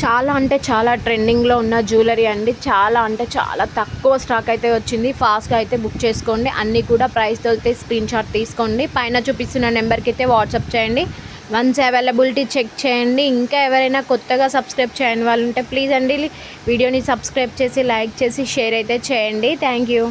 చాలా అంటే చాలా ట్రెండింగ్లో ఉన్న జ్యువెలరీ అండి. చాలా అంటే చాలా తక్కువ స్టాక్ అయితే వచ్చింది. ఫాస్ట్గా అయితే బుక్ చేసుకోండి. అన్నీ కూడా ప్రైస్తో అయితే స్క్రీన్ షాట్ తీసుకోండి. పైన చూపిస్తున్న నెంబర్కి అయితే వాట్సాప్ చేయండి. వన్స్ అవైలబిలిటీ చెక్ చేయండి. ఇంకా ఎవరైనా కొత్తగా సబ్స్క్రైబ్ చేయని వాళ్ళు ఉంటే ప్లీజ్ అండి వీడియోని సబ్స్క్రైబ్ చేసి లైక్ చేసి షేర్ అయితే చేయండి. Thank you.